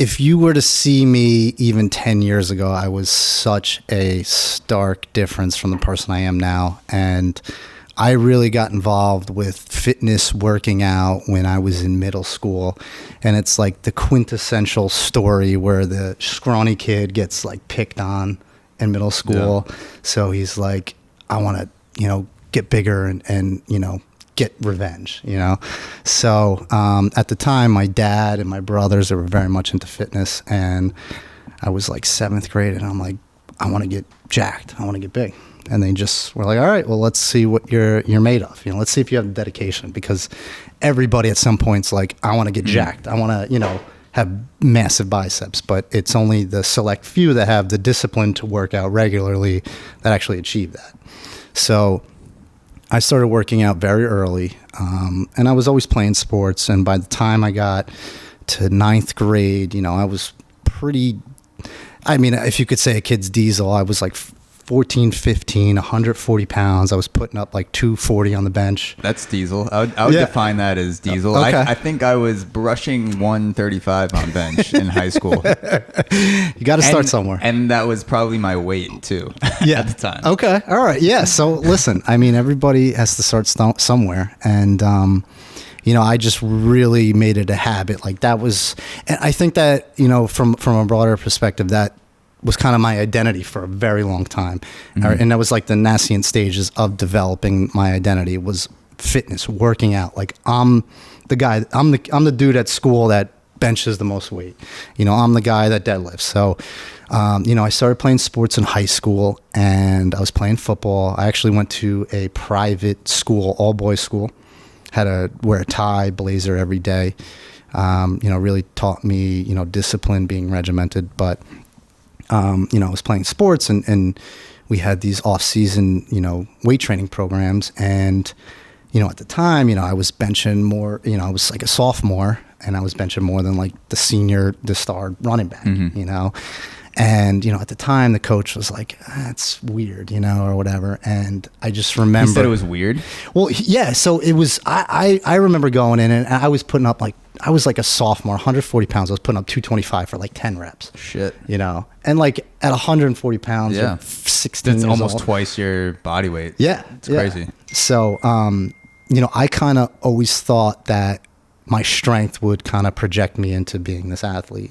if you were to see me even 10 years ago, I was such a stark difference from the person I am now. And I really got involved with fitness, working out when I was in middle school. And it's like the quintessential story where the scrawny kid gets like picked on in middle school. Yeah. So he's like, I want to, get bigger and get revenge, So at the time, my dad and my brothers, they were very much into fitness. And I was like 7th grade and I'm like, I want to get jacked. I want to get big. And they just were like, all right, well, let's see what you're made of. Let's see if you have the dedication, because everybody at some point's like, I want to get jacked. I want to, have massive biceps, but it's only the select few that have the discipline to work out regularly that actually achieve that. So I started working out very early, and I was always playing sports. And by the time I got to 9th grade, I was if you could say a kid's diesel, I was like 14, 15, 140 pounds. I was putting up like 240 on the bench. That's diesel. I would define that as diesel. Okay. I think I was brushing 135 on bench in high school. You got to start somewhere. And that was probably my weight too at the time. Okay. All right. Yeah. So listen, everybody has to start somewhere. And, I just really made it a habit. Like that was, and I think that, from a broader perspective, that was kind of my identity for a very long time. Mm-hmm. And that was like the nascent stages of developing my identity was fitness, working out. Like I'm the guy, I'm the dude at school that benches the most weight. I'm the guy that deadlifts. So, I started playing sports in high school and I was playing football. I actually went to a private school, all boys school, had to wear a tie, blazer every day. Really taught me, discipline, being regimented, but I was playing sports and we had these off-season, weight training programs. And, at the time, I was benching more, I was like a sophomore and I was benching more than like the star running back, And, at the time the coach was like, that's weird, or whatever. And I just remember. He said it was weird? Well, yeah. So it was, I remember going in and I was putting up I was like a sophomore, 140 pounds. I was putting up 225 for like 10 reps. Shit. And like at 140 pounds, yeah. 16 That's years almost old. Twice your body weight. Yeah. It's crazy. So, I kind of always thought that my strength would kind of project me into being this athlete,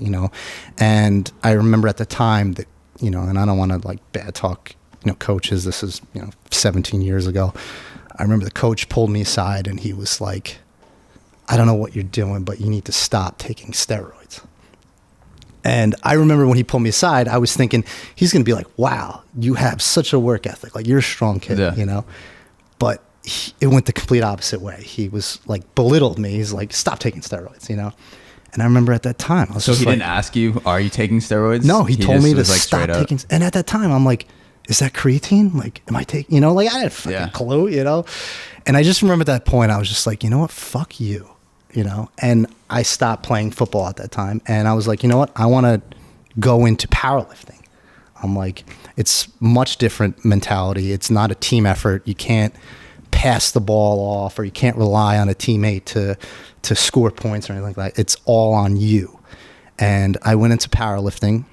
and I remember at the time that, and I don't want to like bad talk, coaches, this is, 17 years ago. I remember the coach pulled me aside and he was like, I don't know what you're doing, but you need to stop taking steroids. And I remember when he pulled me aside, I was thinking he's going to be like, wow, you have such a work ethic. Like you're a strong kid, but it went the complete opposite way. He was like belittled me. He's like, stop taking steroids, And I remember at that time, I was so he didn't ask you, are you taking steroids? No, he told me to stop taking. And at that time, I'm like, is that creatine? Like, am I taking? Like I had a fucking clue, And I just remember at that point, I was just like, you know what, fuck you, And I stopped playing football at that time, and I was like, you know what, I want to go into powerlifting. I'm like, it's much different mentality. It's not a team effort. You can't pass the ball off, or you can't rely on a teammate to score points or anything like that. It's all on you. And I went into powerlifting,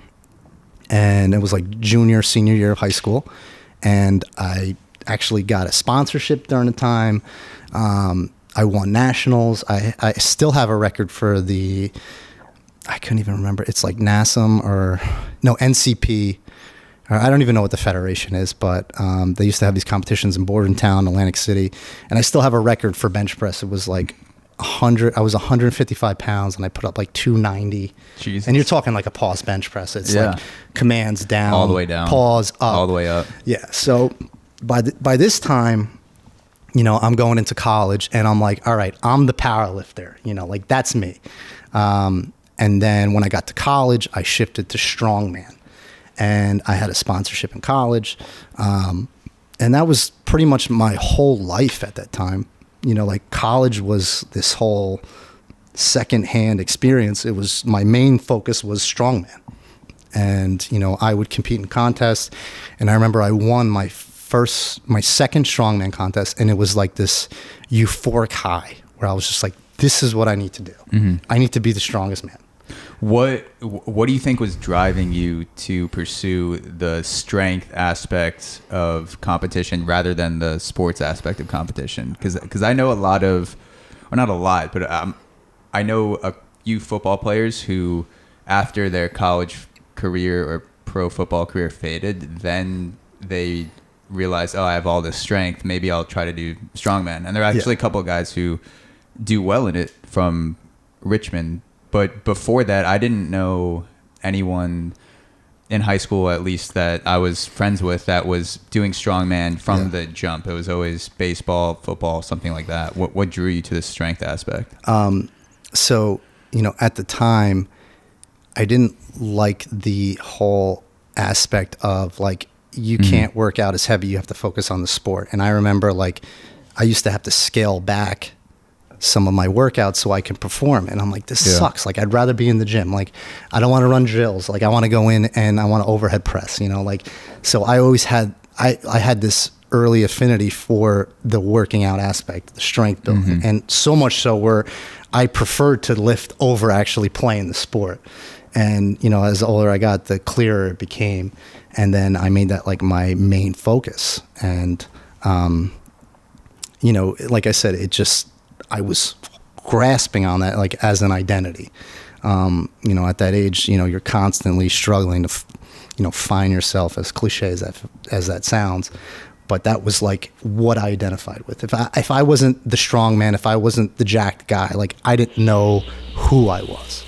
and it was like senior year of high school. And I actually got a sponsorship during the time. I won nationals. I still have a record for I couldn't even remember. It's like NASM NCP. I don't even know what the federation is, but they used to have these competitions in Bordentown, Atlantic City, and I still have a record for bench press. It was like 100. I was 155 pounds, and I put up like 290. Jesus. And you're talking like a pause bench press. It's like commands down, all the way down, pause up, all the way up. Yeah. So by this time, I'm going into college, and I'm like, all right, I'm the power lifter. Like that's me. And then when I got to college, I shifted to strongman. And I had a sponsorship in college. And that was pretty much my whole life at that time. Like college was this whole secondhand experience. It was, my main focus was strongman. And, I would compete in contests. And I remember I won my second strongman contest. And it was like this euphoric high where I was just like, this is what I need to do. Mm-hmm. I need to be the strongest man. What do you think was driving you to pursue the strength aspect of competition rather than the sports aspect of competition? Because I know a lot of, or not a lot, but I know a few football players who, after their college career or pro football career faded, then they realized, oh, I have all this strength. Maybe I'll try to do strongman. And there are actually a couple of guys who do well in it from Richmond. But before that, I didn't know anyone in high school, at least, that I was friends with that was doing strongman from the jump. It was always baseball, football, something like that. What drew you to the strength aspect? So, at the time, I didn't like the whole aspect of like, you can't work out as heavy. You have to focus on the sport. And I remember like, I used to have to scale back some of my workouts so I can perform. And I'm like, this sucks. Like, I'd rather be in the gym. Like, I don't want to run drills. Like, I want to go in and I want to overhead press, like, so I always had, I had this early affinity for the working out aspect, the strength building. And so much so where I preferred to lift over actually playing the sport. And, as the older I got, the clearer it became. And then I made that like my main focus. And, like I said, I was grasping on that like as an identity. At that age, you're constantly struggling to, find yourself, as cliche as that sounds. But that was like what I identified with. If I wasn't the strong man, if I wasn't the jacked guy, like I didn't know who I was.